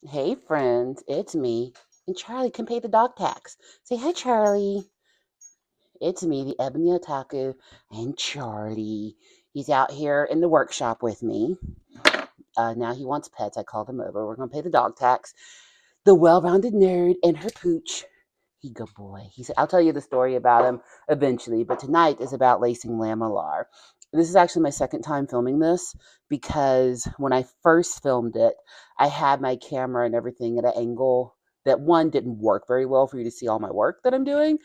Hey friends, it's me. And Charlie can pay the dog tax. Say hi, Charlie. It's me, the Ebony Otaku, and Charlie. He's out here in the workshop with me. Now he wants pets. I called him over. We're going to pay the dog tax. The well rounded nerd and her pooch. He good boy. He said, I'll tell you the story about him eventually, but tonight is about lacing lamellar. This is actually my second time filming this because when I first filmed it, I had my camera and everything at an angle that one didn't work very well for you to see all my work that I'm doing.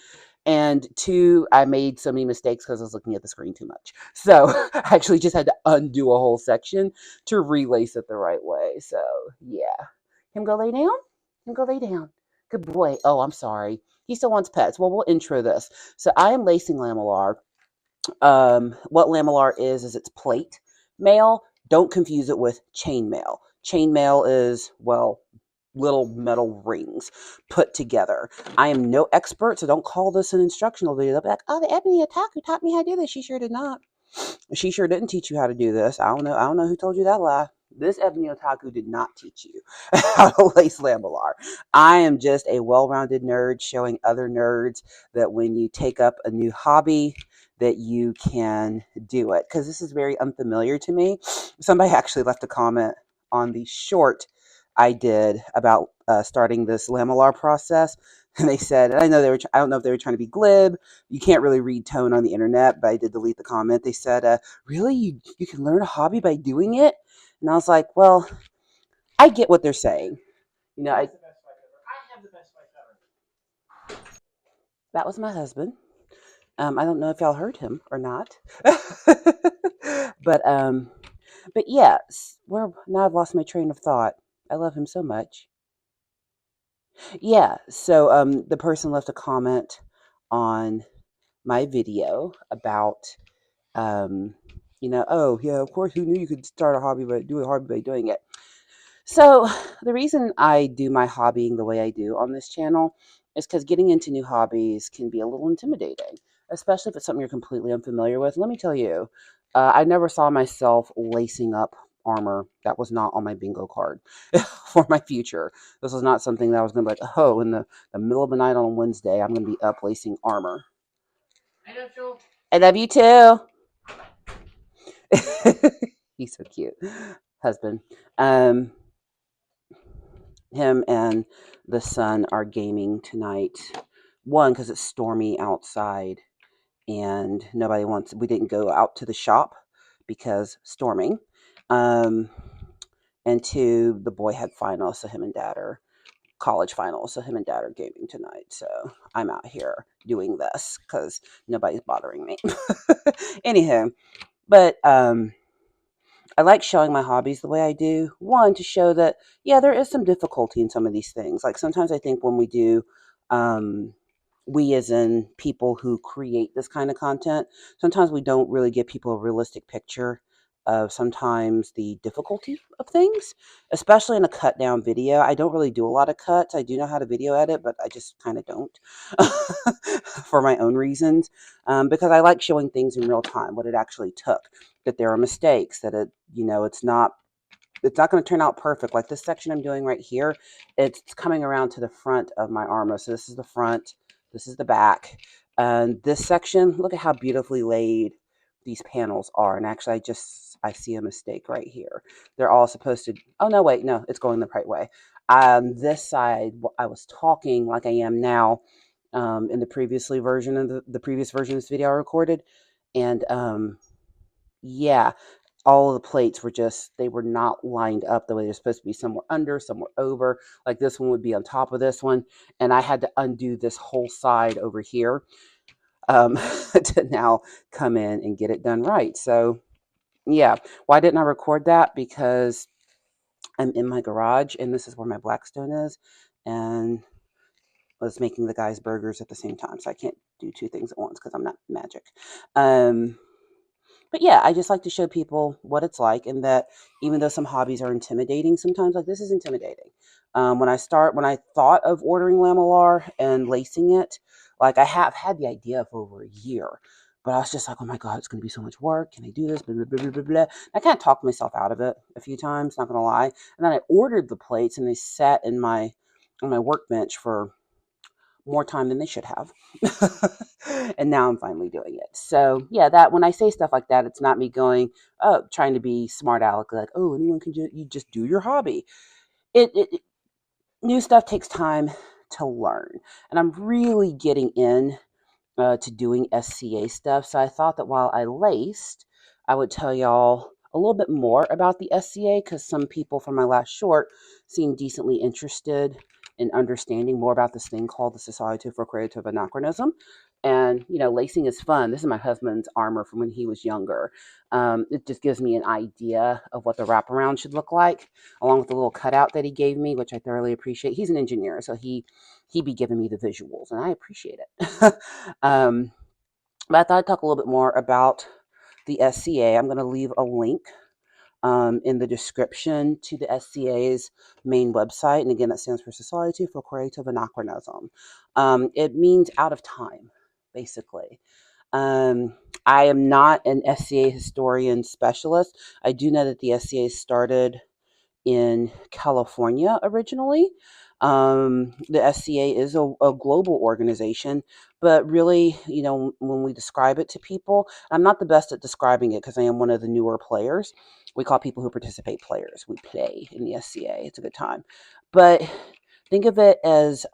And two, I made so many mistakes because I was looking at the screen too much. So I actually just had to undo a whole section to relace it the right way. So yeah. Him go lay down? Him go lay down. Good boy. Oh, I'm sorry. He still wants pets. Well, we'll intro this. So I am lacing lamellar. What lamellar is it's plate mail. Don't confuse it with chain mail. Chain mail is, well, little metal rings put together. I am no expert, so don't call this an instructional video. They'll be like, oh, the Ebony Otaku taught me how to do this. She sure did not. She sure didn't teach you how to do this. I don't know. I don't know who told you that lie. This Ebony Otaku did not teach you how to lace lamellar. I am just a well-rounded nerd showing other nerds that when you take up a new hobby, that you can do it. Because this is very unfamiliar to me. Somebody actually left a comment on the short I did about starting this lamellar process. And they said, and I know I don't know if they were trying to be glib. You can't really read tone on the internet, but I did delete the comment. They said, really, you can learn a hobby by doing it? And I was like, well, I get what they're saying. You know, that was my husband. I don't know if y'all heard him or not, but um, but yeah, where now I've lost my train of thought. I love him so much. Yeah, so the person left a comment on my video about oh yeah, of course, who knew you could start a hobby by do a hobby by doing it. So the reason I do my hobbying the way I do on this channel is because getting into new hobbies can be a little intimidating, especially if it's something you're completely unfamiliar with. Let me tell you, I never saw myself lacing up armor. That was not on my bingo card for my future. This was not something that I was going to be like, oh, in the middle of the night on a Wednesday, I'm going to be up lacing armor. I love you too. He's so cute. Husband. Um, him and the son are gaming tonight. One, because it's stormy outside and we didn't go out to the shop because storming. Um, and two, the boy had finals, so him and dad are college finals, so him and dad are gaming tonight. So I'm out here doing this because nobody's bothering me. Anyhow, but I like showing my hobbies the way I do. One, to show that, yeah, there is some difficulty in some of these things. Like sometimes I think when we do, um, we as in people who create this kind of content, sometimes we don't really give people a realistic picture of sometimes the difficulty of things, especially in a cut down video. I don't really do a lot of cuts. I do know how to video edit, but I just kind of don't for my own reasons because I like showing things in real time, what it actually took, that there are mistakes, that it's not going to turn out perfect. Like this section I'm doing right here, it's coming around to the front of my armor. So this is the front, this is the back. And this section, look at how beautifully laid these panels are. And actually, I see a mistake right here. They're all supposed to, oh no, wait, no, it's going the right way. This side, I was talking like I am now in the the previous version of this video I recorded. And yeah, all of the plates were they were not lined up the way they're supposed to be. Some were under, some were over. Like this one would be on top of this one. And I had to undo this whole side over here to now come in and get it done right. So, yeah. Why didn't I record that? Because I'm in my garage and this is where my Blackstone is. And I was making the guys burgers at the same time. So I can't do two things at once because I'm not magic. Um, but yeah, I just like to show people what it's like, and that even though some hobbies are intimidating sometimes, like this is intimidating. When I thought of ordering lamellar and lacing it, like I have had the idea for over a year. But I was just like, oh my God, it's going to be so much work. Can I do this? Blah, blah, blah, blah, blah, blah. I kind of talked myself out of it a few times, not going to lie. And then I ordered the plates and they sat on my workbench for more time than they should have. And now I'm finally doing it. So yeah, that when I say stuff like that, it's not me going, trying to be smart aleck, like, oh, anyone can you just do your hobby. It new stuff takes time to learn. And I'm really getting in to doing SCA stuff. So I thought that while I laced, I would tell y'all a little bit more about the SCA because some people from my last short seemed decently interested in understanding more about this thing called the Society for Creative Anachronism. And, lacing is fun. This is my husband's armor from when he was younger. It just gives me an idea of what the wraparound should look like, along with the little cutout that he gave me, which I thoroughly appreciate. He's an engineer, so he'd be giving me the visuals, and I appreciate it. But I thought I'd talk a little bit more about the SCA. I'm going to leave a link in the description to the SCA's main website. And again, that stands for Society for Creative Anachronism. It means out of time, basically. I am not an SCA historian specialist. I do know that the SCA started in California originally. The SCA is a global organization, but really, when we describe it to people, I'm not the best at describing it because I am one of the newer players. We call people who participate players. We play in the SCA. It's a good time. But think of it as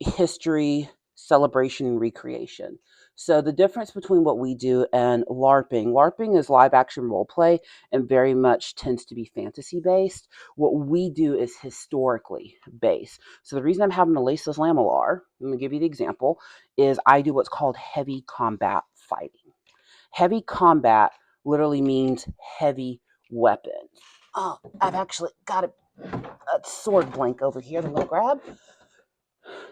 history, celebration, and recreation. So the difference between what we do and LARPing is live action role play and very much tends to be fantasy based. What we do is historically based. So the reason I'm having to lace this lamellar, let me give you the example, is I do what's called heavy combat fighting. Heavy combat literally means heavy weapons. Oh, I've actually got a sword blank over here that I'm going to grab.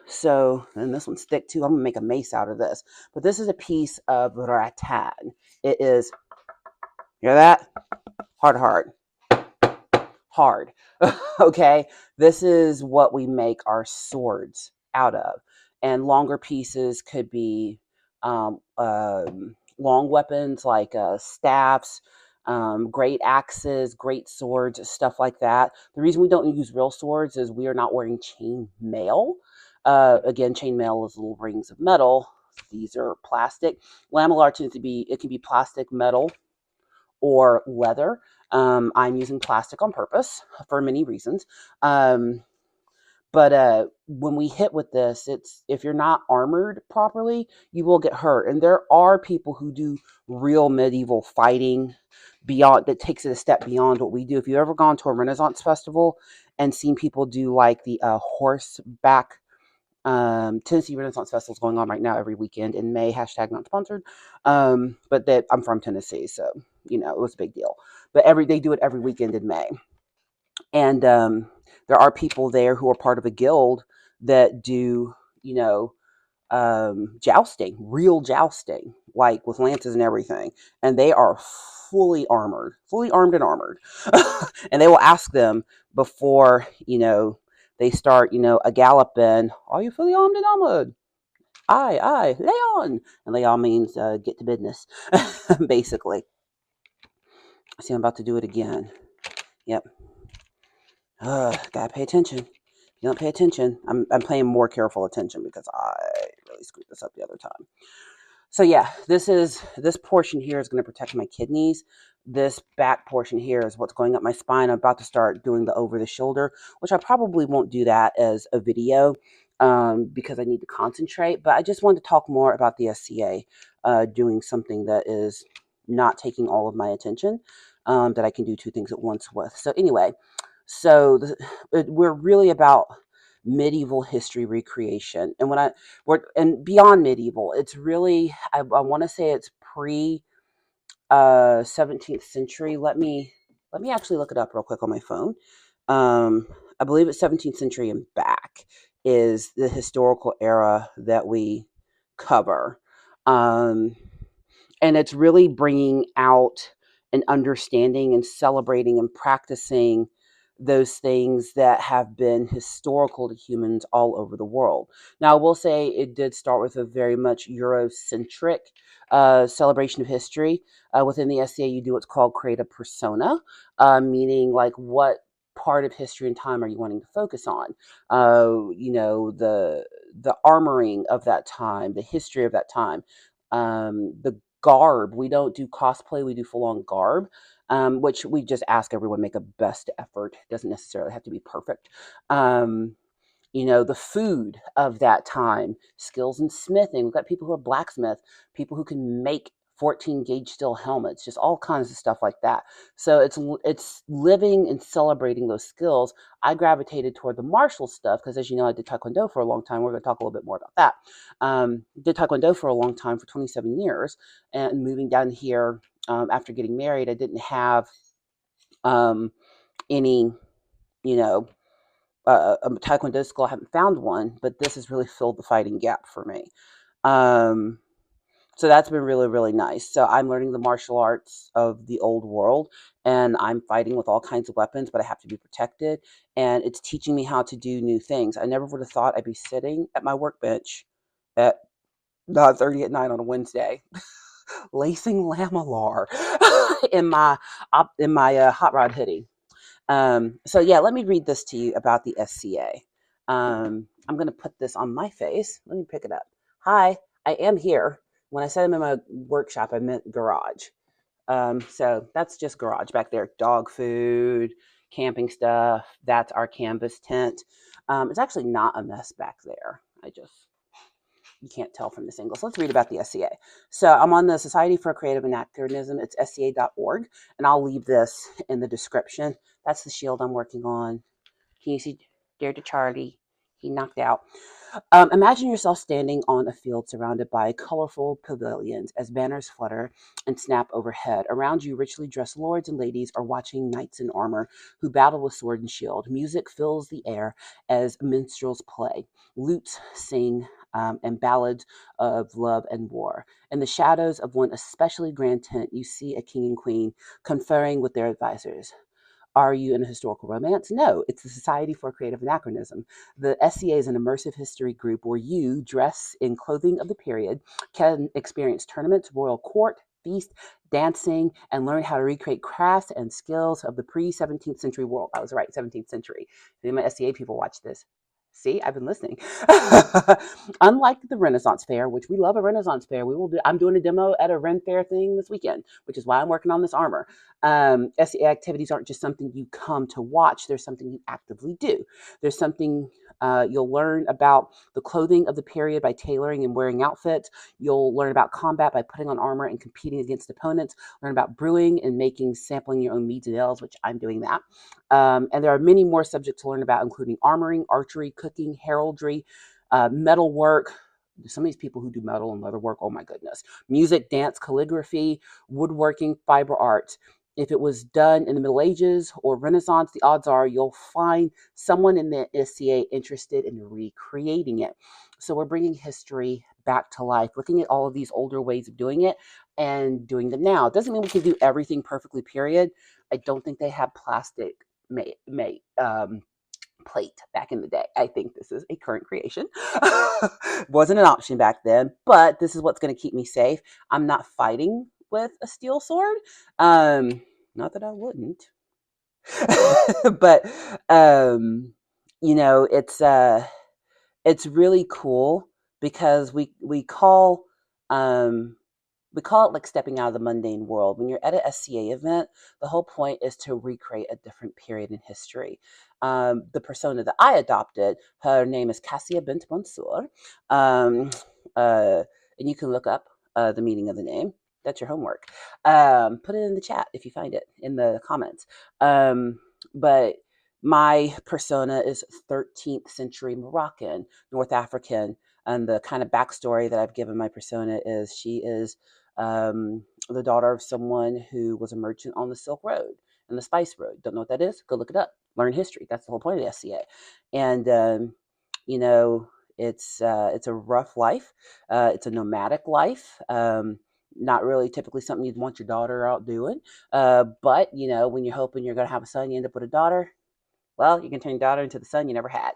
So, and this one's thick too. I'm gonna make a mace out of this. But this is a piece of rattan. It is, hear that? Hard. Okay, this is what we make our swords out of. And longer pieces could be long weapons like staffs, great axes, great swords, stuff like that. The reason we don't use real swords is we are not wearing chain mail. Again, chain mail is little rings of metal. These are plastic. Lamellar tends to be, it can be plastic, metal, or leather. I'm using plastic on purpose for many reasons. But when we hit with this, it's, if you're not armored properly, you will get hurt. And there are people who do real medieval fighting beyond, that takes it a step beyond what we do. If you've ever gone to a Renaissance festival and seen people do like the horseback, Tennessee Renaissance Festival is going on right now every weekend in May, hashtag not sponsored. But that, I'm from Tennessee, so it was a big deal. But they do it every weekend in May. And there are people there who are part of a guild that do, jousting, real jousting, like with lances and everything. And they are fully armed and armored. And they will ask them before, they start, a galloping, are you fully armed and armored? Aye, lay on. And lay on means get to business, basically. See, I'm about to do it again. Yep. Gotta pay attention. You don't pay attention. I'm paying more careful attention because I really screwed this up the other time. So yeah, this portion here is going to protect my kidneys. This back portion here is what's going up my spine. I'm about to start doing the over the shoulder, which I probably won't do that as a video because I need to concentrate. But I just wanted to talk more about the SCA doing something that is not taking all of my attention, that I can do two things at once with. So anyway, we're really about medieval history recreation. And and beyond medieval, it's really, I want to say it's pre 17th century. Let me actually look it up real quick on my phone. I believe it's 17th century and back is the historical era that we cover. And it's really bringing out and understanding and celebrating and practicing those things that have been historical to humans all over the world. Now, I will say it did start with a very much Eurocentric celebration of history. Within the SCA, you do what's called create a persona, meaning like what part of history and time are you wanting to focus on? The armoring of that time, the history of that time, the garb. We don't do cosplay; we do full on garb, which we just ask everyone make a best effort. It doesn't necessarily have to be perfect. Um, the food of that time, skills in smithing. We've got people who are blacksmith, people who can make 14 gauge steel helmets, just all kinds of stuff like that. So it's living and celebrating those skills. I gravitated toward the martial stuff because, as you know, I did Taekwondo for a long time. We're going to talk a little bit more about that. Did Taekwondo for a long time, for 27 years, and moving down here after getting married, I didn't have any, you know, a taekwondo school. I haven't found one, but this has really filled the fighting gap for me. Um, so that's been really, really nice. So I'm learning the martial arts of the old world, and I'm fighting with all kinds of weapons, but I have to be protected. And it's teaching me how to do new things. I never would have thought I'd be sitting at my workbench at 9:30 at night on a Wednesday, lacing lamellar in my hot rod hoodie. So yeah, let me read this to you about the SCA. I'm going to put this on my face. Let me pick it up. Hi, I am here. When I said I'm in my workshop, I meant garage. So that's just garage back there. Dog food, camping stuff. That's our canvas tent. It's actually not a mess back there. You can't tell from this angle. So let's read about the SCA. So I'm on the Society for Creative Anachronism. It's SCA.org, and I'll leave this in the description. That's the shield I'm working on. Can you see Dare to Charlie? He knocked out. Imagine yourself standing on a field surrounded by colorful pavilions as banners flutter and snap overhead. Around you, richly dressed lords and ladies are watching knights in armor who battle with sword and shield. Music fills the air as minstrels play. Lutes sing and ballads of love and war. In the shadows of one especially grand tent, you see a king and queen conferring with their advisors. Are you in a historical romance? No, it's the Society for Creative Anachronism. The SCA is an immersive history group where you, dress in clothing of the period, can experience tournaments, royal court, feast, dancing, and learn how to recreate crafts and skills of the pre-17th century world. I was right, 17th century. If any of my SCA people watch this, see, I've been listening. Unlike the Renaissance Fair, which we love a Renaissance Fair, I'm doing a demo at a Ren Fair thing this weekend, which is why I'm working on this armor. SCA activities aren't just something you come to watch, there's something you actively do. There's something you'll learn about the clothing of the period by tailoring and wearing outfits. You'll learn about combat by putting on armor and competing against opponents. Learn about brewing and sampling your own meads and ales, which I'm doing that. And there are many more subjects to learn about, including armoring, archery, cooking, heraldry, metal work. Some of these people who do metal and leather work, oh my goodness. Music, dance, calligraphy, woodworking, fiber arts. If it was done in the Middle Ages or Renaissance, the odds are you'll find someone in the SCA interested in recreating it. So we're bringing history back to life, looking at all of these older ways of doing it and doing them now. It doesn't mean we can do everything perfectly, period. I don't think they had plastic plate back in the day. I think this is a current creation. Wasn't an option back then, but this is what's going to keep me safe. I'm not fighting with a steel sword. Not that I wouldn't. But um, it's really cool because um we call it like stepping out of the mundane world. When you're at a SCA event, the whole point is to recreate a different period in history. The persona that I adopted, her name is Cassia Bint Mansour. Um, uh, and you can look up the meaning of the name. That's your homework. Put it in the chat if you find it in the comments. But my persona is 13th century Moroccan, North African, and the kind of backstory that I've given my persona is she is the daughter of someone who was a merchant on the Silk Road and the Spice Road. Don't know what that is? Go look it up. Learn history. That's the whole point of the SCA. And you know, it's a rough life. It's a nomadic life. Not really typically something you'd want your daughter out doing. But when you're hoping you're going to have a son, you end up with a daughter. Well, you can turn your daughter into the son you never had.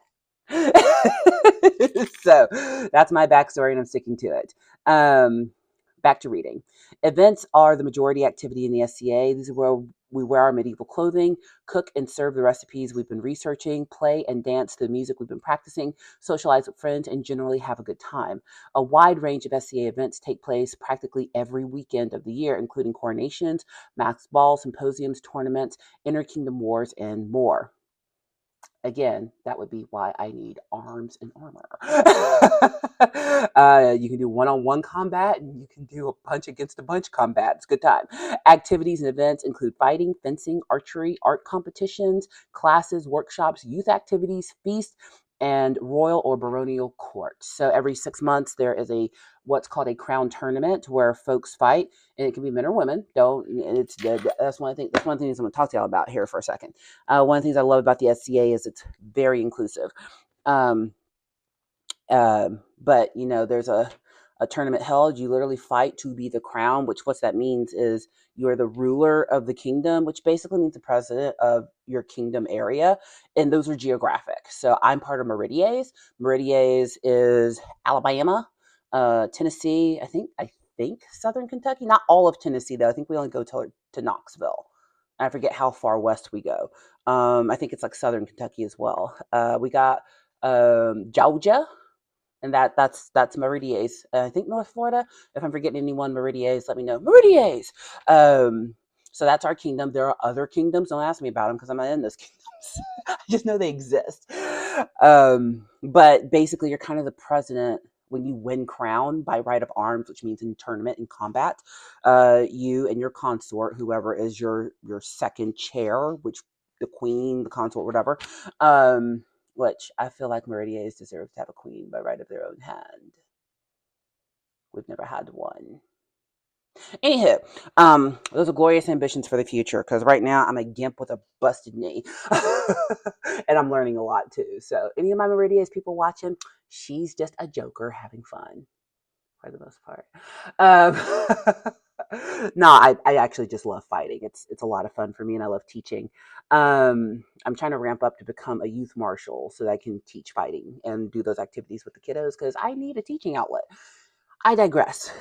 So that's my backstory, and I'm sticking to it. Um, Back to reading. Events are the majority activity in the SCA. These are where we wear our medieval clothing, cook and serve the recipes we've been researching, play and dance to the music we've been practicing, socialize with friends, and generally have a good time. A wide range of SCA events take place practically every weekend of the year, including coronations, mass balls, symposiums, tournaments, interkingdom wars, and more. Again, that would be why I need arms and armor. You can do one-on-one combat, and you can do a punch against a bunch combat. It's a good time. Activities and events include fighting, fencing, archery, art competitions, classes, workshops, youth activities, feasts, and royal or baronial courts. So every 6 months there is a what's called a crown tournament where folks fight, and it can be men or women. Don't it's that's one thing. That's one thing I'm going to talk to y'all about here for a second. One of the things I love about the SCA is it's very inclusive. Um, but there's a tournament held. You literally fight to be the crown, which what that means is you are the ruler of the kingdom, which basically means the president of your kingdom area. And those are geographic. So I'm part of Meridies. Meridies is Alabama, Tennessee, I think Southern Kentucky. Not all of Tennessee though. I think we only go to Knoxville. I forget how far west we go. I think it's like Southern Kentucky as well. We got Georgia, and that's Meridies. I think North Florida. If I'm forgetting anyone, Meridies, let me know. Meridies. So that's our kingdom. There are other kingdoms. Don't ask me about them because I'm not in those kingdoms. I just know they exist. But basically, you're kind of the president when you win crown by right of arms, which means in tournament and combat. You and your consort, whoever is your second chair, which the queen, the consort, whatever. Which I feel like Meridians deserve to have a queen by right of their own hand. We've never had one. Anywho, those are glorious ambitions for the future because right now I'm a gimp with a busted knee. And I'm learning a lot too. So, any of my Meridians people watching, she's just a joker having fun for the most part. No, I actually just love fighting. It's a lot of fun for me, and I love teaching. I'm trying to ramp up to become a youth marshal so that I can teach fighting and do those activities with the kiddos because I need a teaching outlet. I digress.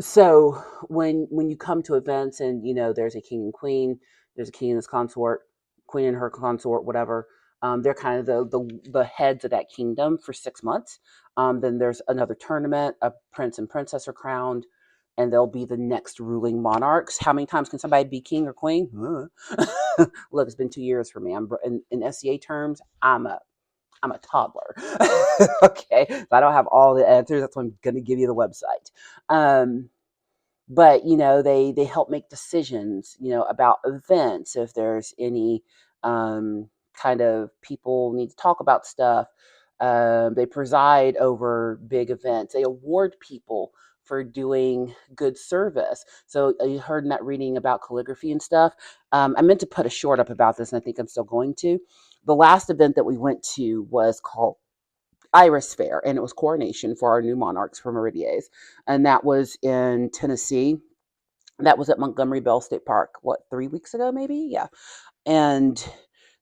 So when you come to events and there's a king and queen, there's a king and his consort, queen and her consort, whatever. They're kind of the heads of that kingdom for 6 months. Then there's another tournament. A prince and princess are crowned, and they'll be the next ruling monarchs. How many times can somebody be king or queen? Look, it's been 2 years for me. I'm in SCA terms. I'm a toddler. Okay, so I don't have all the answers. That's why I'm going to give you the website. Um, but they help make decisions about events if there's any kind of people need to talk about stuff. They preside over big events. They award people for doing good service. So you heard in that reading about calligraphy and stuff. I meant to put a short up about this, and I think I'm still going to. The last event that we went to was called Iris Fair, and it was coronation for our new monarchs for Meridies, and that was in Tennessee. That was at Montgomery Bell State Park, what, 3 weeks ago, maybe? Yeah. And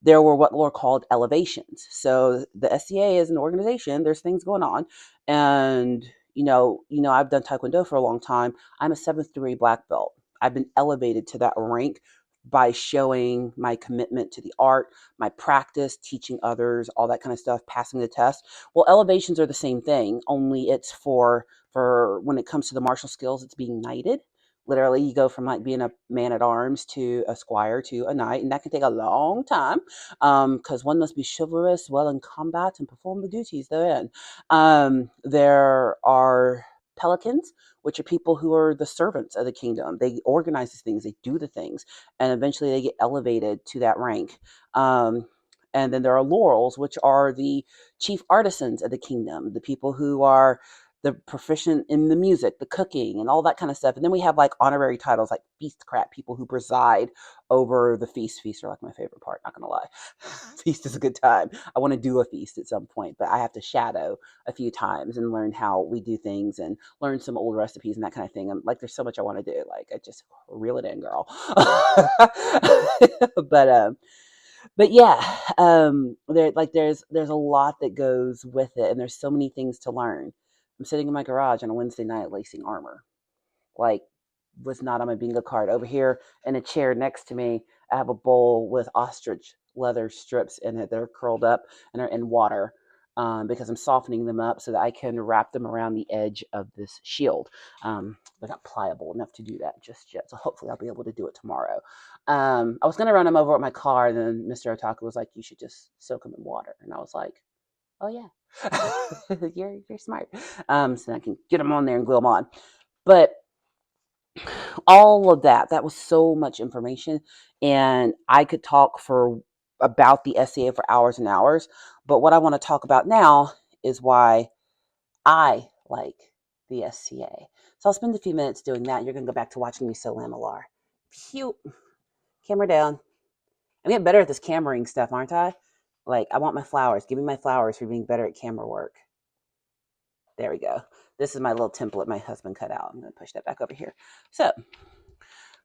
there were what were called elevations. So the SCA is an organization, there's things going on. And, I've done Taekwondo for a long time. I'm a seventh degree black belt. I've been elevated to that rank by showing my commitment to the art, my practice, teaching others, all that kind of stuff, passing the test. Well, elevations are the same thing, only it's for when it comes to the martial skills, it's being knighted. Literally, you go from like being a man at arms to a squire to a knight, and that can take a long time because one must be chivalrous, well in combat, and perform the duties therein. There are pelicans, which are people who are the servants of the kingdom. They organize these things, they do the things, and eventually they get elevated to that rank. And then there are laurels, which are the chief artisans of the kingdom, the people who are the proficient in the music, the cooking, and all that kind of stuff. And then we have like honorary titles like feastcrat, people who preside over the feast. Feasts are like my favorite part, not gonna lie. Feast is a good time. I want to do a feast at some point, but I have to shadow a few times and learn how we do things and learn some old recipes and that kind of thing. I'm like, there's so much I want to do. Like, I just reel it in, girl. but but yeah, there's a lot that goes with it, and there's so many things to learn. I'm sitting in my garage on a Wednesday night lacing armor. Like, was not on my bingo card. Over here in a chair next to me, I have a bowl with ostrich leather strips in it. They're curled up and are in water, because I'm softening them up so that I can wrap them around the edge of this shield. They're not pliable enough to do that just yet, so hopefully I'll be able to do it tomorrow. I was going to run them over with my car, and then Mr. Otaku was like, you should just soak them in water. And I was like, oh, yeah. you're smart. So I can get them on there and glue them on. But all of that was so much information, and I could talk for about the SCA for hours and hours. But what I want to talk about now is why I like the SCA. So I'll spend a few minutes doing that. You're going to go back to watching me sew lamellar. Phew. Camera down. I'm getting better at this cameraing stuff, aren't I? Like, I want my flowers. Give me my flowers for being better at camera work. There we go. This is my little template my husband cut out. I'm going to push that back over here. So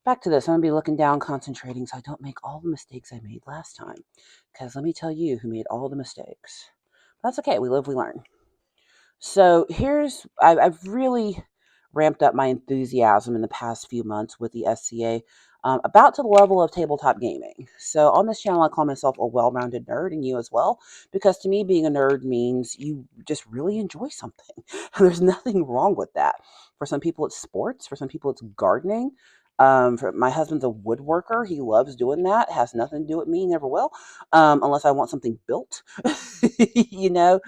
back to this. I'm going to be looking down, concentrating so I don't make all the mistakes I made last time. Because let me tell you who made all the mistakes. That's okay. We live, we learn. So I've really ramped up my enthusiasm in the past few months with the SCA, about to the level of tabletop gaming. So on this channel, I call myself a well-rounded nerd, and you as well, because to me, being a nerd means you just really enjoy something. There's nothing wrong with that. For some people, it's sports. For some people, it's gardening. For my husband's a woodworker. He loves doing that. It has nothing to do with me, never will, unless I want something built, you know.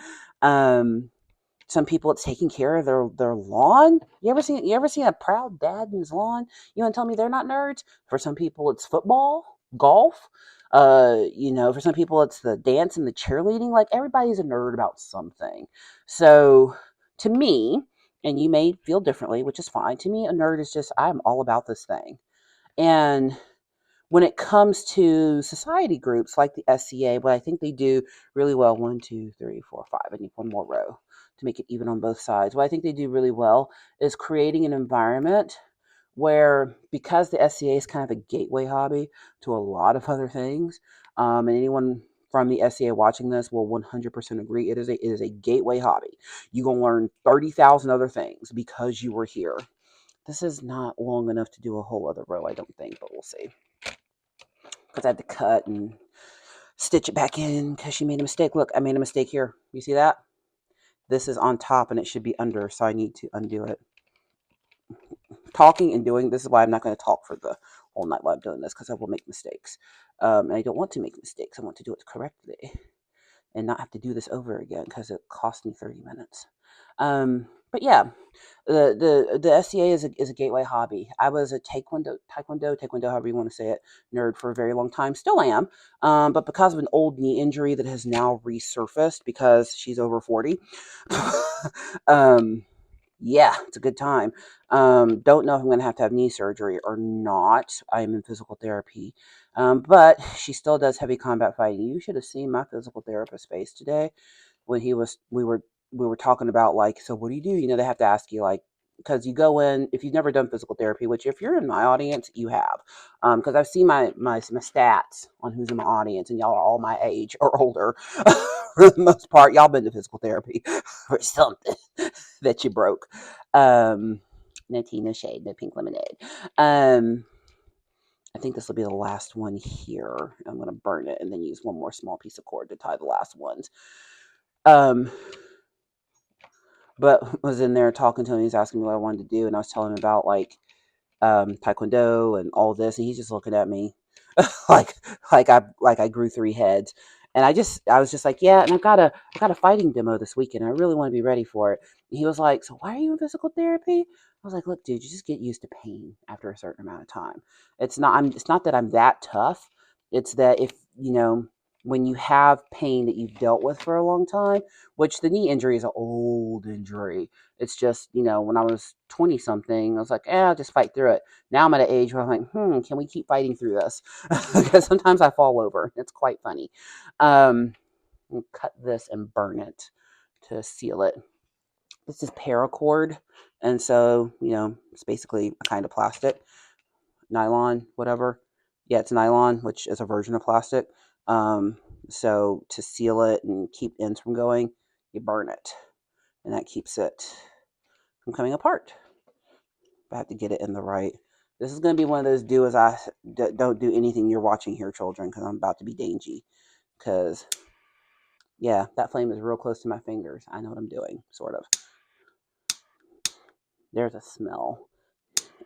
Um, some people, it's taking care of their lawn. You ever seen a proud dad in his lawn? You want to tell me they're not nerds? For some people, it's football, golf. For some people, it's the dance and the cheerleading. Like, everybody's a nerd about something. So to me, and you may feel differently, which is fine. To me, a nerd is just, I'm all about this thing. And when it comes to society groups like the SCA, what I think they do really well, 1, 2, 3, 4, 5. I need one more row to make it even on both sides. What I think they do really well is creating an environment where, because the SCA is kind of a gateway hobby to a lot of other things, and anyone from the SCA watching this will 100% agree, it is a gateway hobby. You're going to learn 30,000 other things because you were here. This is not long enough to do a whole other row, I don't think, but we'll see. Because I had to cut and stitch it back in because she made a mistake. Look, I made a mistake here. You see that? This is on top and it should be under, so I need to undo it. Talking and doing, this is why I'm not going to talk for the whole night while I'm doing this, because I will make mistakes. And I don't want to make mistakes. I want to do it correctly and not have to do this over again because it cost me 30 minutes. But yeah, the SCA is a gateway hobby. I was a taekwondo, however you want to say it, nerd for a very long time. Still am, but because of an old knee injury that has now resurfaced because she's over 40. Yeah, it's a good time. Don't know if I'm going to have knee surgery or not. I'm in physical therapy, but she still does heavy combat fighting. You should have seen my physical therapist face today when we were talking about, like, so what do? They have to ask you, like, because you go in, if you've never done physical therapy, which if you're in my audience, you have, because I've seen my stats on who's in my audience, and y'all are all my age or older. For the most part, y'all been to physical therapy or something that you broke. No tea, no shade, no pink lemonade. I think this will be the last one here. I'm going to burn it and then use one more small piece of cord to tie the last ones. But was in there talking to him. He's asking me what I wanted to do, and I was telling him about, like, taekwondo and all this, and he's just looking at me like I grew 3 heads. And I was just like, yeah, and I've got a fighting demo this weekend. I really want to be ready for it. And he was like, so why are you in physical therapy? I was like, look, dude, you just get used to pain after a certain amount of time. It's not that I'm that tough. It's that if when you have pain that you've dealt with for a long time, which the knee injury is an old injury. It's just, when I was 20 something, I was like, I'll just fight through it. Now I'm at an age where I'm like, can we keep fighting through this? Because sometimes I fall over. It's quite funny. I'll cut this and burn it to seal it. This is paracord. And so, it's basically a kind of plastic, nylon, whatever. Yeah, it's nylon, which is a version of plastic. So to seal it and keep ends from going, you burn it, and that keeps it from coming apart. I have to get it in the right. This is going to be one of those don't do anything you're watching here, children, because I'm about to be dangy. Because, yeah, that flame is real close to my fingers. I know what I'm doing, sort of. There's a smell.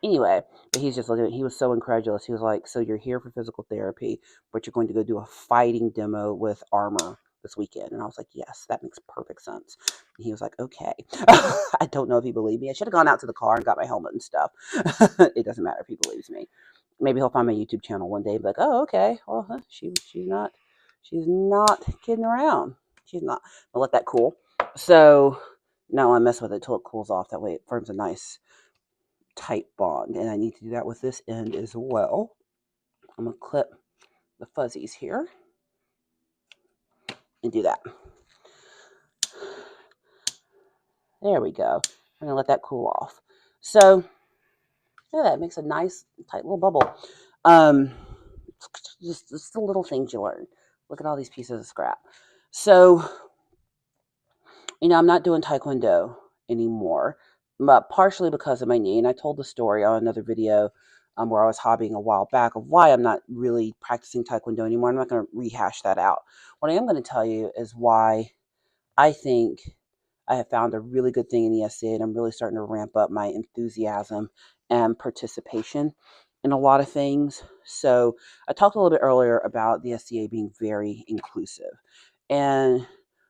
Anyway, but he's just looking at, he was so incredulous. He was like, so you're here for physical therapy, but you're going to go do a fighting demo with armor this weekend. And I was like, yes, that makes perfect sense. And he was like, okay. I don't know if he believed me. I should have gone out to the car and got my helmet and stuff. It doesn't matter if he believes me. Maybe he'll find my YouTube channel one day and be like, oh, okay. Well, she's not kidding around. She's not. I'll let that cool. So now I mess with it till it cools off. That way it forms a nice tight bond, and I need to do that with this end as well. I'm going to clip the fuzzies here and do that. There we go. I'm going to let that cool off. So, yeah, that makes a nice tight little bubble. Just the little things you learn. Look at all these pieces of scrap. So, I'm not doing Taekwondo anymore, but partially because of my knee. And I told the story on another video where I was hobbying a while back of why I'm not really practicing Taekwondo anymore. I'm not going to rehash that out. What I am going to tell you is why I think I have found a really good thing in the SCA, and I'm really starting to ramp up my enthusiasm and participation in a lot of things. So I talked a little bit earlier about the SCA being very inclusive. And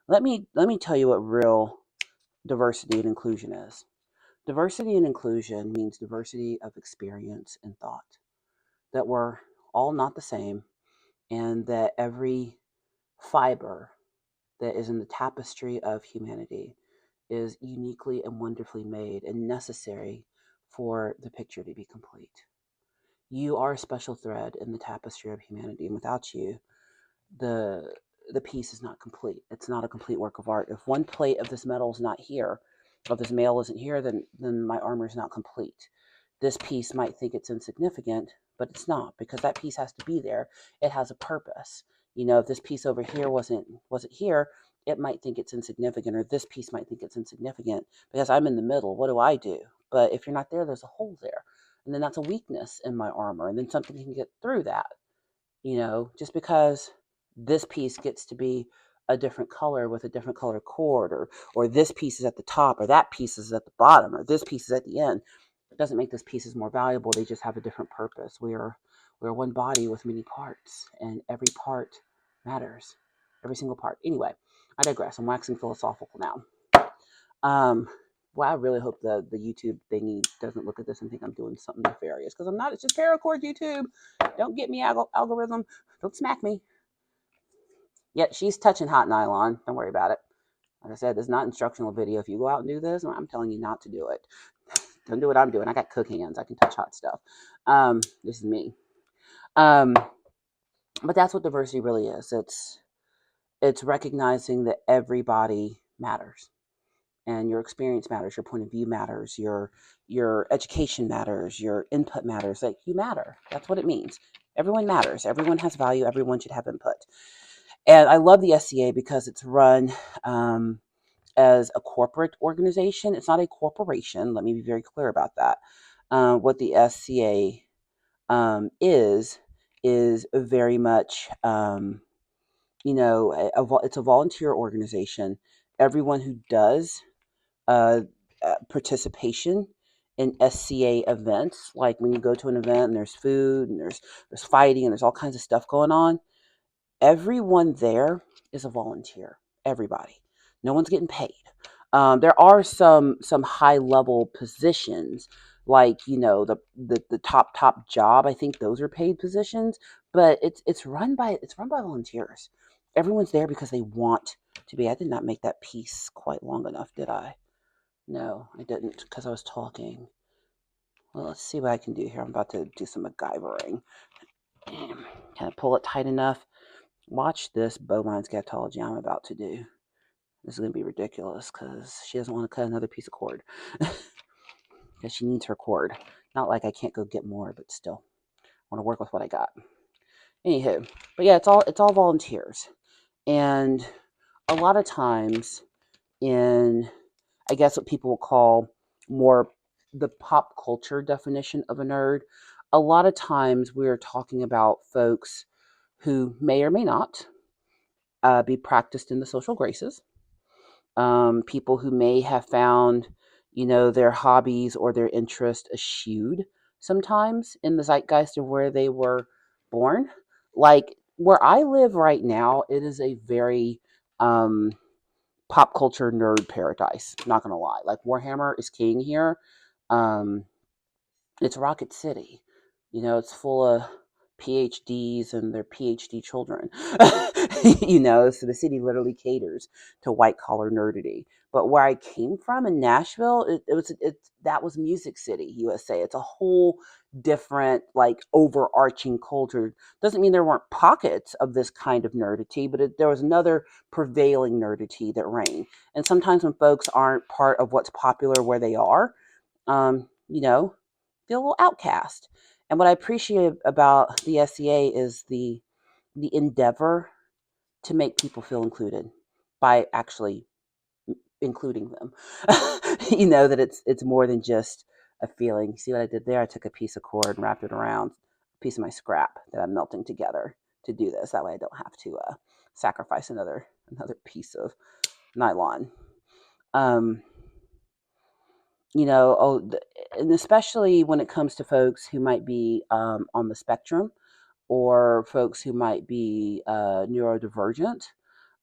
let me tell you what real diversity and inclusion is. Diversity and inclusion means diversity of experience and thought, that we're all not the same, and that every fiber that is in the tapestry of humanity is uniquely and wonderfully made and necessary for the picture to be complete. You are a special thread in the tapestry of humanity, and without you, the piece is not complete. It's not a complete work of art. If one plate of this metal is not here, or this mail isn't here, then my armor is not complete. This piece might think it's insignificant, but it's not, because that piece has to be there. It has a purpose. If this piece over here wasn't here, it might think it's insignificant, or this piece might think it's insignificant because I'm in the middle. What do I do? But if you're not there, there's a hole there. And then that's a weakness in my armor. And then something can get through that. Just because this piece gets to be a different color with a different color cord, or this piece is at the top, or that piece is at the bottom, or this piece is at the end, it doesn't make those pieces more valuable. They just have a different purpose. We're one body with many parts, and every part matters. Every single part. Anyway, I digress. I'm waxing philosophical now. Well, I really hope the YouTube thingy doesn't look at this and think I'm doing something nefarious, because I'm not. It's just paracord YouTube. Don't get me, algorithm. Don't smack me. Yet she's touching hot nylon. Don't worry about it. Like I said, this is not instructional video. If you go out and do this, I'm telling you not to do it. Don't do what I'm doing. I got cook hands. I can touch hot stuff. This is me. But that's what diversity really is. It's recognizing that everybody matters, and your experience matters, your point of view matters, your education matters, your input matters. Like, you matter. That's what it means. Everyone matters. Everyone has value. Everyone should have input. And I love the SCA because it's run as a corporate organization. It's not a corporation. Let me be very clear about that. What the SCA is very much, it's a volunteer organization. Everyone who does participation in SCA events, like when you go to an event and there's food and there's fighting and there's all kinds of stuff going on, everyone there is a volunteer. Everybody. No one's getting paid. There are some high level positions, like the top job. I think those are paid positions, but it's run by volunteers. everyone's there because they want to be. I did not make that piece quite long enough, did I? No, I didn't, because I was talking. Well, let's see what I can do here. I'm about to do some MacGyvering. Can I pull it tight enough? Watch this bovine scatology I'm about to do. This is going to be ridiculous because she doesn't want to cut another piece of cord. Because she needs her cord. Not like I can't go get more, but still. I want to work with what I got. Anywho, but yeah, it's all volunteers. And a lot of times in, I guess, what people will call more the pop culture definition of a nerd, a lot of times we're talking about folks who may or may not be practiced in the social graces, people who may have found, their hobbies or their interest eschewed sometimes in the zeitgeist of where they were born. Like where I live right now, it is a very pop culture nerd paradise. Not gonna lie, like Warhammer is king here. Um, it's Rocket City. It's full of PhDs and their PhD children. So the city literally caters to white collar nerdity. But where I came from in Nashville, that was Music City, USA. It's a whole different, like, overarching culture. Doesn't mean there weren't pockets of this kind of nerdity, but there was another prevailing nerdity that reigned. And sometimes when folks aren't part of what's popular where they are, um, you know, feel a little outcast. And what I appreciate about the SCA is the endeavor to make people feel included by actually including them. That it's more than just a feeling. See what I did there? I took a piece of cord and wrapped it around a piece of my scrap that I'm melting together to do this. That way I don't have to sacrifice another piece of nylon. Um, and especially when it comes to folks who might be on the spectrum, or folks who might be neurodivergent,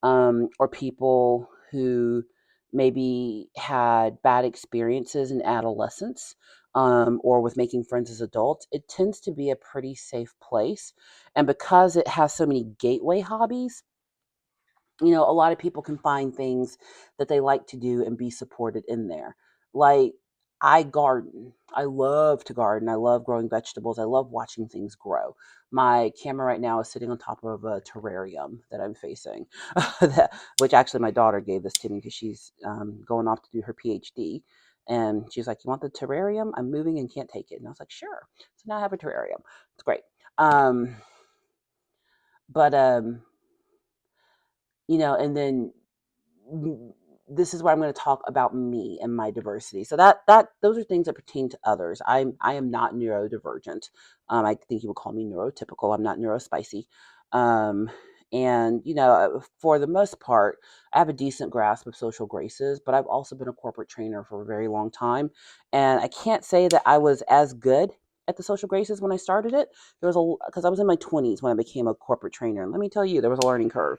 or people who maybe had bad experiences in adolescence, or with making friends as adults, it tends to be a pretty safe place. And because it has so many gateway hobbies, a lot of people can find things that they like to do and be supported in there. Like, I garden. I love to garden. I love growing vegetables. I love watching things grow. My camera right now is sitting on top of a terrarium that I'm facing, which actually my daughter gave this to me because she's going off to do her PhD. And she's like, "You want the terrarium? I'm moving and can't take it." And I was like, "Sure." So now I have a terrarium. It's great. But and then this is where I'm going to talk about me and my diversity. So that those are things that pertain to others. I am not neurodivergent. I think you would call me neurotypical. I'm not neurospicy. Um, and for the most part, I have a decent grasp of social graces, but I've also been a corporate trainer for a very long time, and I can't say that I was as good at the social graces when I started it. There was because I was in my 20s when I became a corporate trainer, and let me tell you, there was a learning curve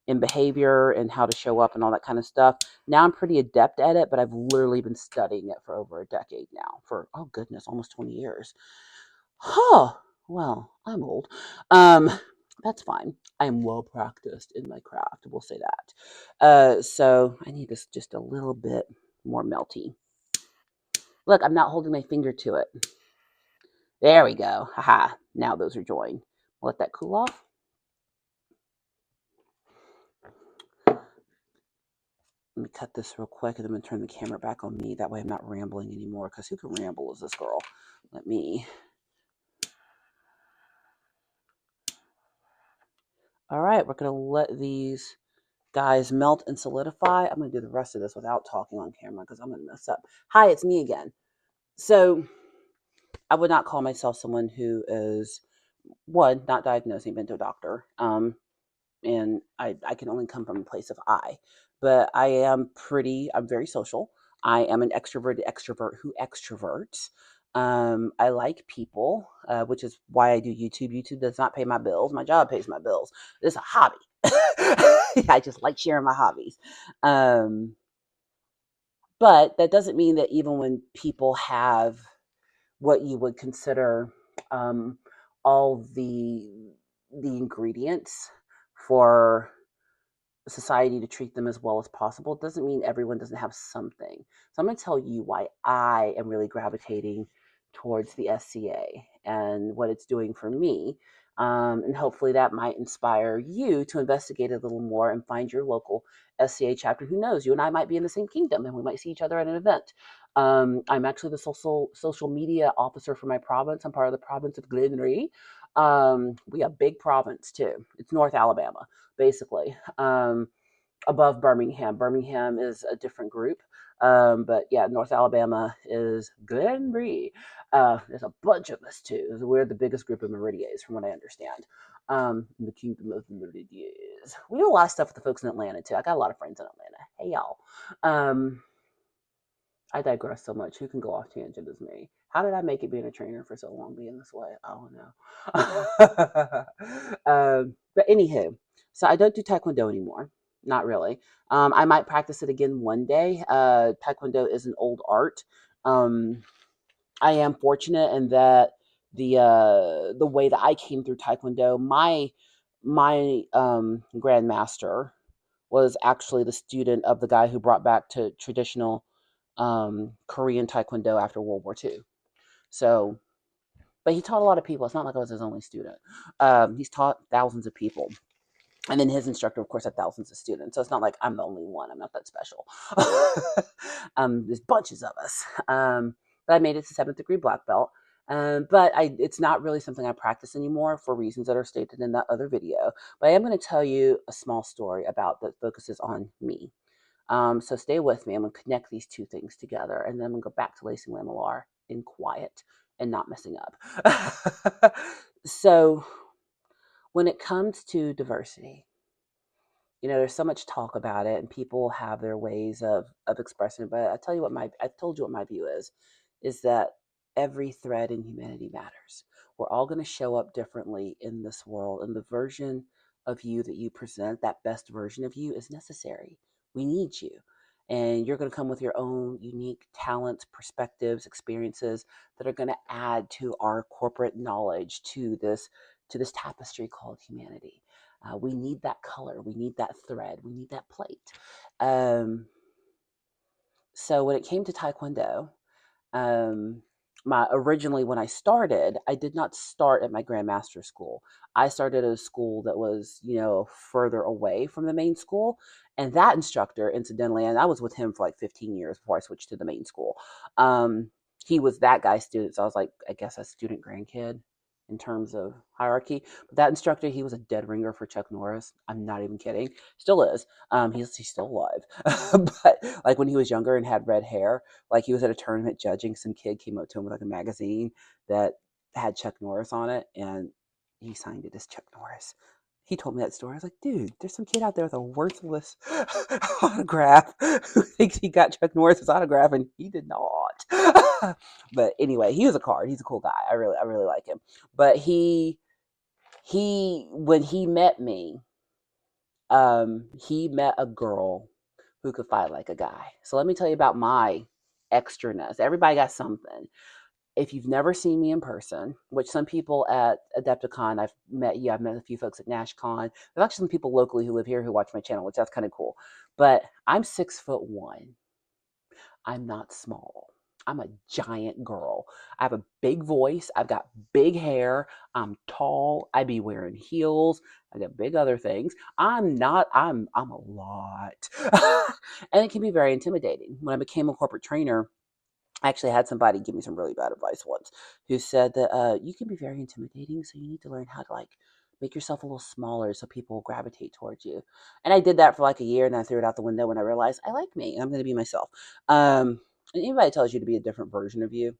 in behavior and how to show up and all that kind of stuff. Now I'm pretty adept at it, but I've literally been studying it for over a decade now. For, oh goodness, almost 20 years. Huh. Well, I'm old. Um, that's fine. I'm well practiced in my craft. We'll say that. So I need this just a little bit more melty. Look, I'm not holding my finger to it. There we go. Haha. Now those are joined. Let that cool off. Let me cut this real quick, and I'm going to turn the camera back on me. That way I'm not rambling anymore, because who can ramble as this girl? Let me. All right, we're going to let these guys melt and solidify. I'm going to do the rest of this without talking on camera, because I'm going to mess up. Hi, it's me again. So I would not call myself someone who is, one, not diagnosing, been to a doctor. And I can only come from a place of I. But I'm very social. I am an extroverted extrovert who extroverts. I like people, which is why I do YouTube. YouTube does not pay my bills. My job pays my bills. It's a hobby. I just like sharing my hobbies. Um, but that doesn't mean that even when people have what you would consider um, all the ingredients for society to treat them as well as possible. It doesn't mean everyone doesn't have something. So I'm going to tell you why I am really gravitating towards the SCA and what it's doing for me. And hopefully that might inspire you to investigate a little more and find your local SCA chapter. Who knows? You and I might be in the same kingdom and we might see each other at an event. I'm actually the social media officer for my province. I'm part of the province of Glenree. We have a big province too. It's North Alabama, basically, above Birmingham. Birmingham is a different group. But yeah, North Alabama is Glenree. There's a bunch of us too. We're the biggest group of Meridians, from what I understand. In the kingdom of the Meridians. We do a lot of stuff with the folks in Atlanta too. I got a lot of friends in Atlanta. Hey y'all. Um, I digress so much. Who can go off tangent as me? How did I make it being a trainer for so long being this way? I don't know. But anywho, so I don't do Taekwondo anymore. Not really. I might practice it again one day. Taekwondo is an old art. Um, I am fortunate in that the way that I came through Taekwondo, my grandmaster was actually the student of the guy who brought back to traditional Korean Taekwondo after World War II. So, but he taught a lot of people. It's not like I was his only student. He's taught thousands of people. And then his instructor, of course, had thousands of students. So it's not like I'm the only one. I'm not that special. There's bunches of us. But I made it to 7th degree black belt. But it's not really something I practice anymore for reasons that are stated in that other video. But I am going to tell you a small story about that focuses on me. So stay with me. I'm going to connect these two things together, and then I'm going to go back to lacing lamellar in quiet and not messing up. So when it comes to diversity, there's so much talk about it, and people have their ways of expressing it. But I told you what my view is that every thread in humanity matters. We're all going to show up differently in this world, and the version of you that you present, that best version of you, is necessary. We need you, and you're going to come with your own unique talents, perspectives, experiences that are going to add to our corporate knowledge, to this tapestry called humanity. We need that color. We need that thread. We need that plate. So when it came to Taekwondo, um, originally when I started, I did not start at my grandmaster school. I started at a school that was, further away from the main school. And that instructor, incidentally, and I was with him for like 15 years before I switched to the main school. He was that guy's student. So I was like, I guess a student grandkid in terms of hierarchy. But that instructor, he was a dead ringer for Chuck Norris. I'm not even kidding. Still is. He's still alive. But like when he was younger and had red hair, like he was at a tournament judging, some kid came up to him with like a magazine that had Chuck Norris on it, and he signed it as Chuck Norris. He told me that story. I was like, dude, there's some kid out there with a worthless autograph who thinks he got Chuck Norris's autograph, and he did not. But anyway, he was a card. He's a cool guy. I really like him. But when he met me, he met a girl who could fight like a guy. So let me tell you about my extraness. Everybody got something. If you've never seen me in person, which some people at Adepticon, I've met a few folks at NashCon. There's actually some people locally who live here who watch my channel, which that's kind of cool. But I'm 6'1". I'm not small. I'm a giant girl. I have a big voice. I've got big hair. I'm tall. I be wearing heels. I got big other things. I'm a lot. And it can be very intimidating. When I became a corporate trainer, I actually had somebody give me some really bad advice once who said that you can be very intimidating, so you need to learn how to make yourself a little smaller so people will gravitate towards you. And I did that for like a year, and I threw it out the window when I realized I like me and I'm going to be myself. And anybody tells you to be a different version of you.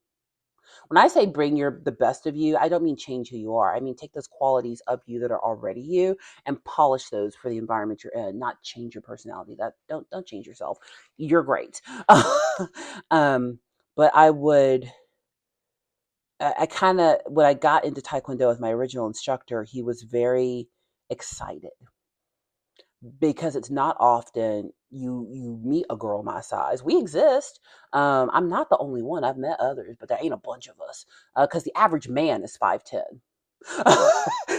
When I say bring the best of you, I don't mean change who you are. I mean take those qualities of you that are already you and polish those for the environment you're in. Not change your personality. That don't change yourself. You're great. But I kind of, when I got into Taekwondo with my original instructor, he was very excited because it's not often you meet a girl my size. We exist. I'm not the only one. I've met others, but there ain't a bunch of us because the average man is 5'10".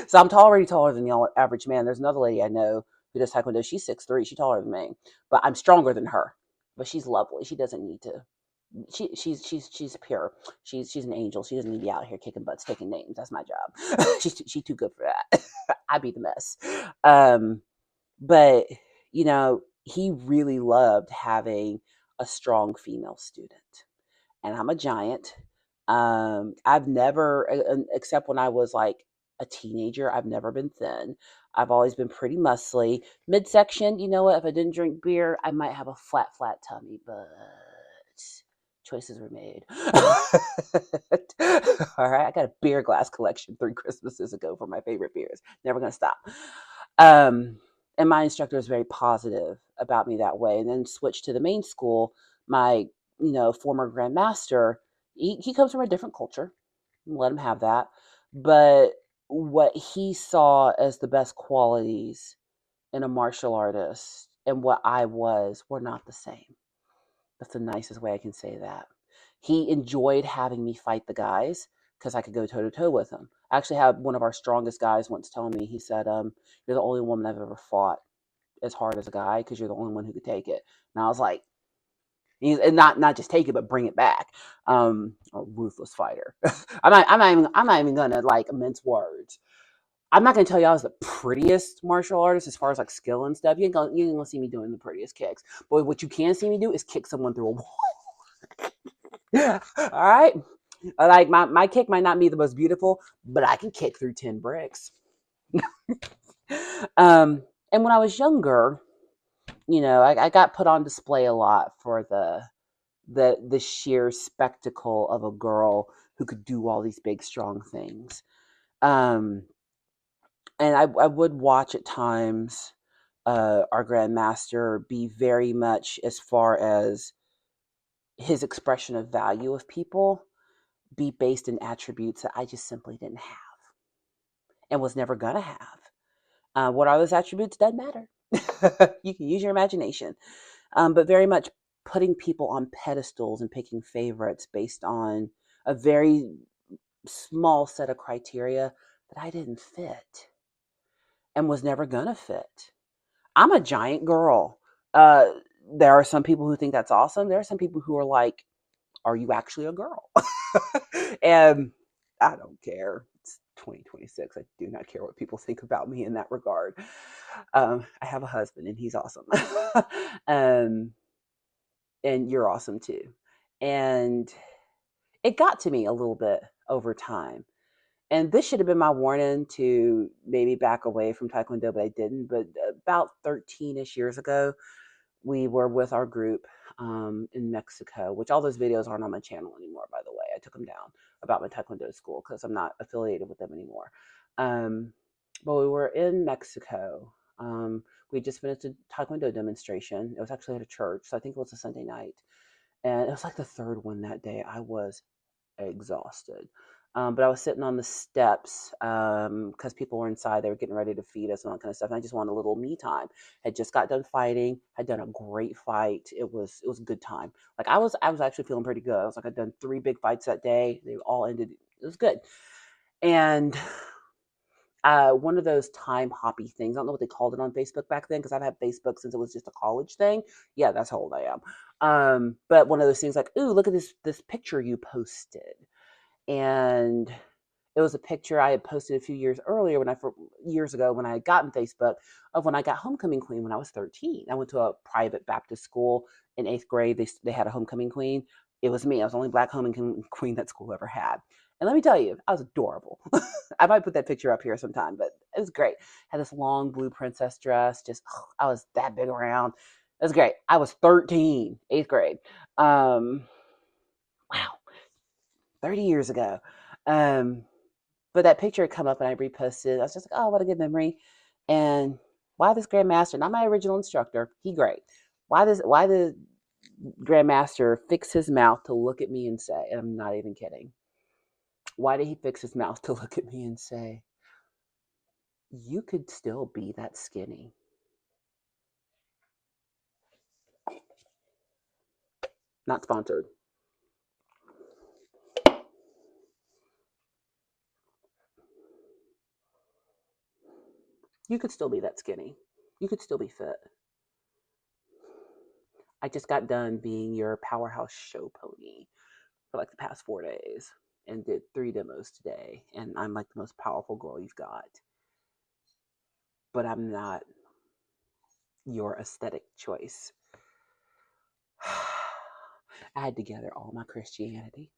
So I'm already taller than the average man. There's another lady I know who does Taekwondo. She's 6'3". She's taller than me, but I'm stronger than her. But she's lovely. She doesn't need to. She's pure. She's an angel. She doesn't need to be out here kicking butts, taking names. That's my job. She's too good for that. I'd be the mess. But he really loved having a strong female student, and I'm a giant. I've never, except when I was like a teenager, I've never been thin. I've always been pretty muscly. Midsection, you know what? If I didn't drink beer, I might have a flat tummy, but choices were made. All right, I got a beer glass collection 3 Christmases ago for my favorite beers. Never gonna stop. And my instructor was very positive about me that way. And then switched to the main school. My former grandmaster, he comes from a different culture. Let him have that. But what he saw as the best qualities in a martial artist and what I was were not the same. That's the nicest way I can say that. He enjoyed having me fight the guys because I could go toe to toe with them. I actually had one of our strongest guys once tell me, he said, "You're the only woman I've ever fought as hard as a guy because you're the only one who could take it." And I was like, and not just take it, but bring it back. A ruthless fighter. I'm not even gonna like mince words. I'm not gonna tell you I was the prettiest martial artist as far as like skill and stuff. You ain't gonna see me doing the prettiest kicks. But what you can see me do is kick someone through a wall. All right. Like my kick might not be the most beautiful, but I can kick through 10 bricks. And when I was younger, I got put on display a lot for the sheer spectacle of a girl who could do all these big, strong things. And I would watch at times our grandmaster be very much, as far as his expression of value of people, be based in attributes that I just simply didn't have and was never gonna have. What are those attributes? Doesn't matter. You can use your imagination. But very much putting people on pedestals and picking favorites based on a very small set of criteria that I didn't fit and was never gonna fit. I'm a giant girl. Uh, there are some people who think that's awesome. There are some people who are like, "Are you actually a girl?" And I don't care. It's 2026. I do not care what people think about me in that regard. I have a husband and he's awesome. um, and you're awesome too. And it got to me a little bit over time. And this should have been my warning to maybe back away from Taekwondo, but I didn't. But about 13-ish years ago, we were with our group in Mexico, which all those videos aren't on my channel anymore, by the way. I took them down about my Taekwondo school because I'm not affiliated with them anymore. But we were in Mexico. We just finished a Taekwondo demonstration. It was actually at a church, so I think it was a Sunday night. And it was like the third one that day. I was exhausted. But I was sitting on the steps because people were inside. They were getting ready to feed us and all that kind of stuff. And I just wanted a little me time. Had just got done fighting. Had done a great fight. It was a good time. Like I was actually feeling pretty good. I was like, I'd done 3 big fights that day. They all ended. It was good. And one of those time hoppy things. I don't know what they called it on Facebook back then because I've had Facebook since it was just a college thing. Yeah, that's how old I am. But one of those things like, ooh, look at this picture you posted. And it was a picture I had posted a few years earlier years ago when I had gotten Facebook of when I got homecoming queen when I was 13. I went to a private Baptist school in 8th grade. They had a homecoming queen. It was me. I was the only black homecoming queen that school ever had. And let me tell you, I was adorable. I might put that picture up here sometime, but it was great. Had this long blue princess dress. I was that big around. It was great. I was 13, 8th grade. Wow, 30 years ago. But that picture had come up and I reposted. I was just like, oh, what a good memory. And why this grandmaster, not my original instructor, he great. Why the grandmaster fix his mouth to look at me and say, and I'm not even kidding. Why did he fix his mouth to look at me and say, you could still be that skinny? Not sponsored. You could still be that skinny. You could still be fit. I just got done being your powerhouse show pony for like the past 4 days and did 3 demos today. And I'm like the most powerful girl you've got. But I'm not your aesthetic choice. I had to gather all my Christianity.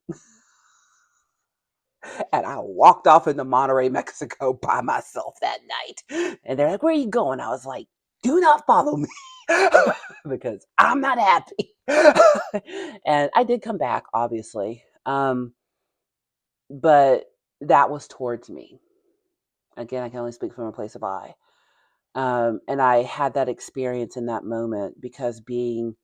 And I walked off into Monterrey, Mexico by myself that night. And they're like, where are you going? I was like, do not follow me because I'm not happy. And I did come back, obviously. But that was towards me. Again, I can only speak from a place of I. And I had that experience in that moment because being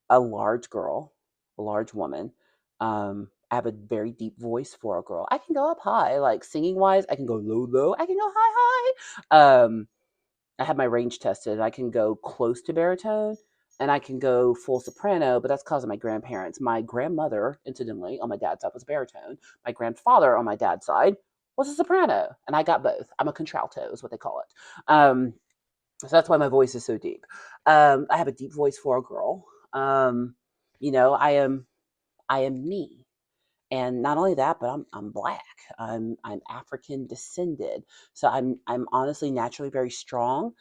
a large girl, a large woman, I have a very deep voice for a girl. I can go up high, like singing wise. I can go low, low. I can go high, high. I had my range tested. I can go close to baritone and I can go full soprano, but that's because of my grandparents. My grandmother, incidentally, on my dad's side was baritone. My grandfather on my dad's side was a soprano, and I got both. I'm a contralto, is what they call it. So that's why my voice is so deep. I have a deep voice for a girl. I am me. And not only that, but I'm black. I'm African descended. So I'm honestly naturally very strong.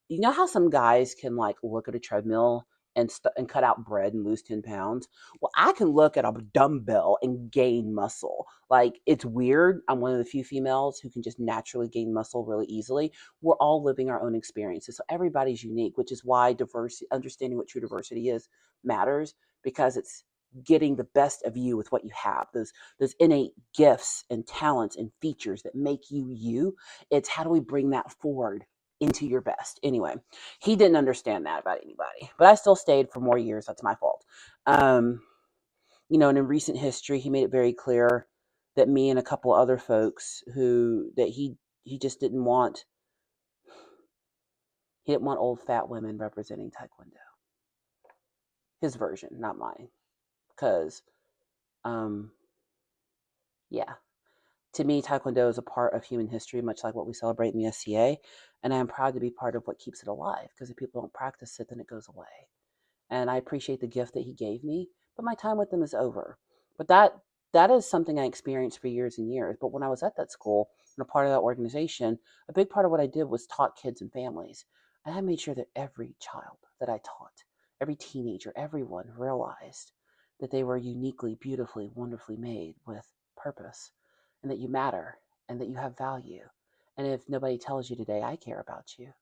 You know how some guys can like look at a treadmill and cut out bread and lose 10 pounds? Well, I can look at a dumbbell and gain muscle. Like, it's weird. I'm one of the few females who can just naturally gain muscle really easily. We're all living our own experiences. So everybody's unique, which is why diversity, understanding what true diversity is, matters, because it's getting the best of you with what you have, those innate gifts and talents and features that make you you. It's how do we bring that forward into your best. Anyway, he didn't understand that about anybody, but I still stayed for more years. That's my fault. um and in recent history he made it very clear that me and a couple other folks that he just didn't want old fat women representing taekwondo, his version, not mine, because um yeah, to me, Taekwondo is a part of human history, much like what we celebrate in the SCA. And I am proud to be part of what keeps it alive, because if people don't practice it, then it goes away. And I appreciate the gift that he gave me, but my time with them is over. But that is something I experienced for years and years. But when I was at that school and a part of that organization, a big part of what I did was taught kids and families. And I made sure that every child that I taught, every teenager, everyone realized that they were uniquely, beautifully, wonderfully made with purpose, and that you matter, and that you have value. And if nobody tells you today, I care about you,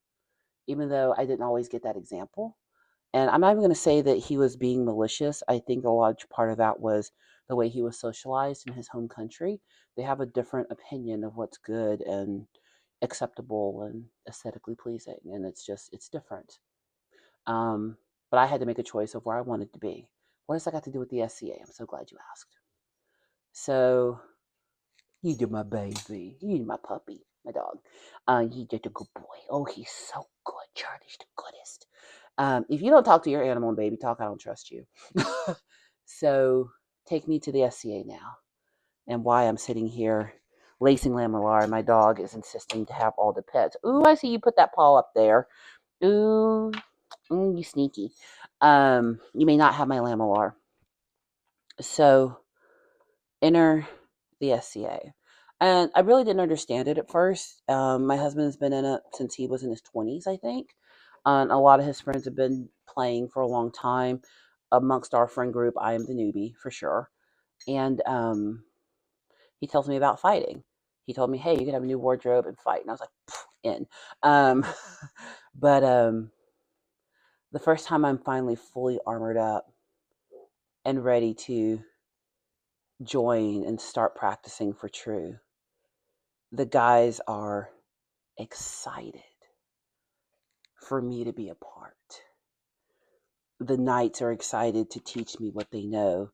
even though I didn't always get that example. And I'm not even going to say that he was being malicious. I think a large part of that was the way he was socialized in his home country. They have a different opinion of what's good and acceptable and aesthetically pleasing. And it's different. But I had to make a choice of where I wanted to be. What does that got to do with the SCA? I'm so glad you asked. So, you do my baby. You my puppy, my dog. He did a good boy. Oh, he's so good. Charlie's the goodest. If you don't talk to your animal and baby talk, I don't trust you. So take me to the SCA now, and why I'm sitting here lacing lamellar. My dog is insisting to have all the pets. Ooh, I see you put that paw up there. Ooh, you sneaky. You may not have my lamellar. So enter the SCA. And I really didn't understand it at first. My husband's been in it since he was in his 20s, I think. A lot of his friends have been playing for a long time. Amongst our friend group, I am the newbie for sure. And he tells me about fighting. He told me, hey, you can have a new wardrobe and fight. And I was like, in. Um, but the first time I'm finally fully armored up and ready to join and start practicing for true, the guys are excited for me to be a part. The knights are excited to teach me what they know.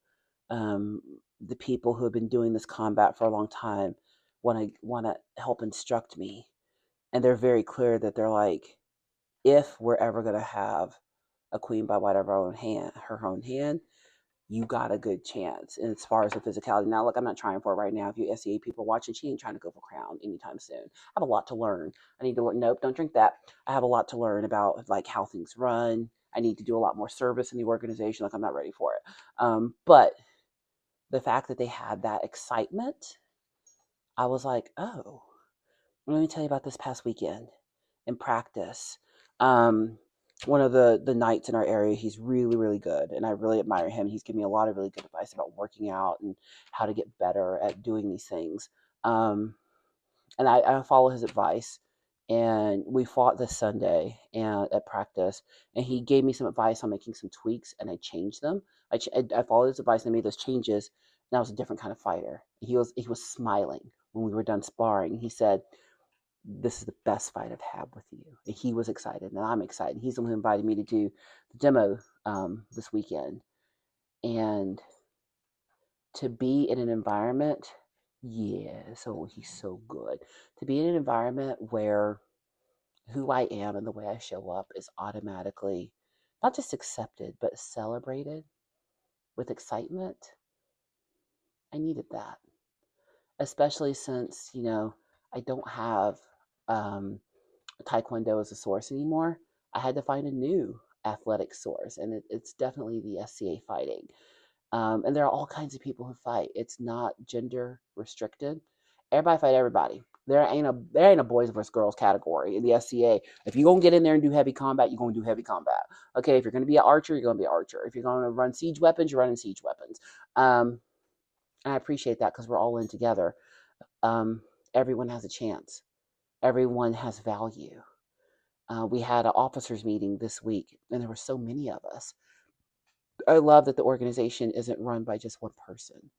The people who have been doing this combat for a long time want to help instruct me, and they're very clear that they're like, if we're ever going to have a queen by white of her own hand, you got a good chance. And as far as the physicality, now look, I'm not trying for it right now. If you SCA people watching, she ain't trying to go for crown anytime soon. I have a lot to learn. I need to learn. Nope, don't drink that. I have a lot to learn about like how things run. I need to do a lot more service in the organization. Like I'm not ready for it. But the fact that they had that excitement, I was like, oh, let me tell you about this past weekend in practice. Um, one of the knights in our area, he's really, really good, and I really admire him. He's given me a lot of really good advice about working out and how to get better at doing these things. Um, and I follow his advice. And we fought this Sunday and at practice, and he gave me some advice on making some tweaks, and I changed them. I followed his advice and I made those changes, and I was a different kind of fighter. He was smiling when we were done sparring. He said, "This is the best fight I've had with you." And he was excited, and I'm excited. He's the one who invited me to do the demo this weekend, and to be in an environment, yeah, so he's so good. To be in an environment where who I am and the way I show up is automatically not just accepted, but celebrated with excitement. I needed that, especially since, I don't have um, Taekwondo as a source anymore. I had to find a new athletic source, and it's definitely the SCA fighting. And there are all kinds of people who fight. It's not gender restricted. Everybody fight everybody. There ain't a boys versus girls category in the SCA. If you're gonna get in there and do heavy combat, you're gonna do heavy combat. Okay, if you're gonna be an archer, you're gonna be an archer. If you're gonna run siege weapons, you're running siege weapons. And I appreciate that because we're all in together. Um, Everyone has a chance. Everyone has value. We had an officers meeting this week, and there were so many of us. I love that the organization isn't run by just one person,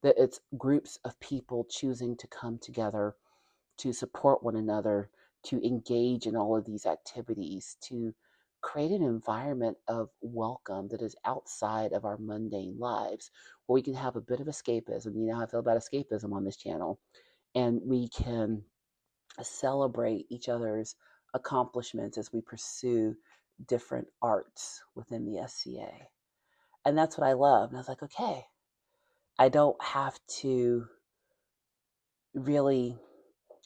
that it's groups of people choosing to come together to support one another, to engage in all of these activities, to create an environment of welcome that is outside of our mundane lives, where we can have a bit of escapism. You know how I feel about escapism on this channel, and we can celebrate each other's accomplishments as we pursue different arts within the SCA. And that's what I love. And I was like, okay, I don't have to really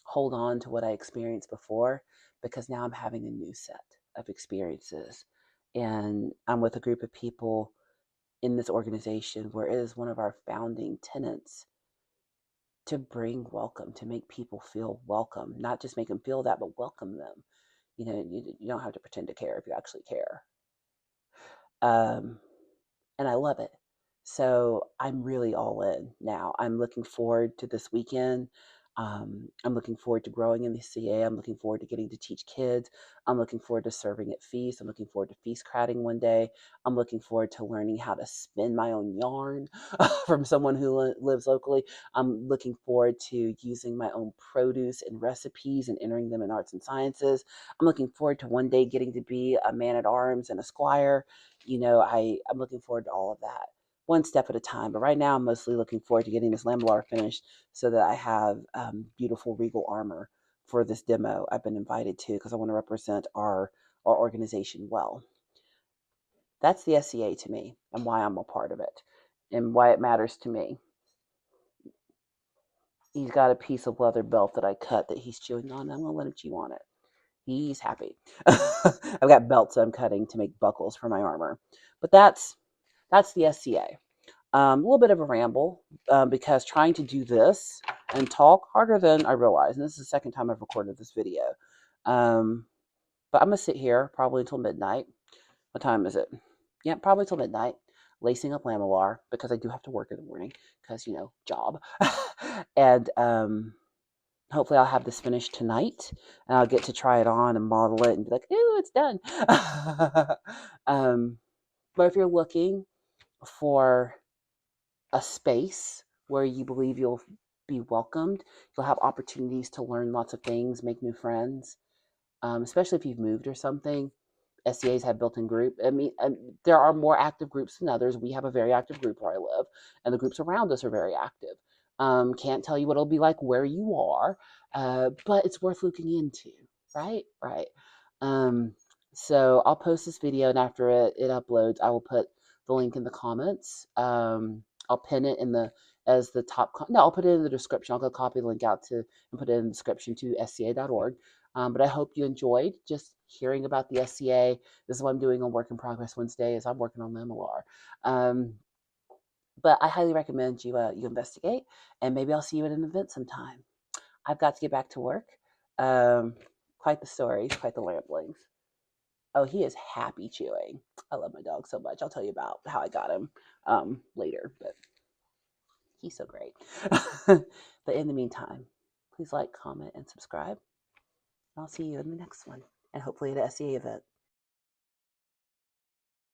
hold on to what I experienced before, because now I'm having a new set of experiences. And I'm with a group of people in this organization where it is one of our founding tenets to bring welcome, to make people feel welcome, not just make them feel that, but welcome them. You don't have to pretend to care if you actually care. Um, and I love it. So I'm really all in now. I'm looking forward to this weekend. I'm looking forward to growing in the CA. I'm looking forward to getting to teach kids. I'm looking forward to serving at feasts. I'm looking forward to feast cratting one day. I'm looking forward to learning how to spin my own yarn from someone who lives locally. I'm looking forward to using my own produce and recipes and entering them in arts and sciences. I'm looking forward to one day getting to be a man at arms and a squire. I'm looking forward to all of that one step at a time. But right now, I'm mostly looking forward to getting this lamellar finished so that I have beautiful regal armor for this demo I've been invited to, because I want to represent our organization well. That's the SCA to me, and why I'm a part of it, and why it matters to me. He's got a piece of leather belt that I cut that he's chewing on, and I'm going to let him chew on it. He's happy. I've got belts I'm cutting to make buckles for my armor. But that's the SCA. A little bit of a ramble, because trying to do this and talk harder than I realized. And this is the second time I've recorded this video. But I'm going to sit here probably until midnight. What time is it? Yeah, probably till midnight, lacing up lamellar, because I do have to work in the morning because, job. And hopefully I'll have this finished tonight, and I'll get to try it on and model it and be like, ooh, it's done. But if you're looking for a space where you believe you'll be welcomed, you'll have opportunities to learn lots of things, make new friends, especially if you've moved or something. SCAs have built-in group. I mean, there are more active groups than others. We have a very active group where I live, and the groups around us are very active. Can't tell you what it'll be like where you are, but it's worth looking into, right? Right. So I'll post this video, and after it uploads, I will put the link in the comments. I'll pin it in the as the top. No, I'll put it in the description. I'll go copy the link out to and put it in the description to SCA.org. But I hope you enjoyed just hearing about the SCA. This is what I'm doing on Work in Progress Wednesday, as I'm working on lamellar. But I highly recommend you investigate, and maybe I'll see you at an event sometime. I've got to get back to work. Quite the stories, quite the ramblings. Oh, he is happy chewing. I love my dog so much. I'll tell you about how I got him later, but he's so great. But in the meantime, please like, comment, and subscribe. I'll see you in the next one, and hopefully at the SCA event.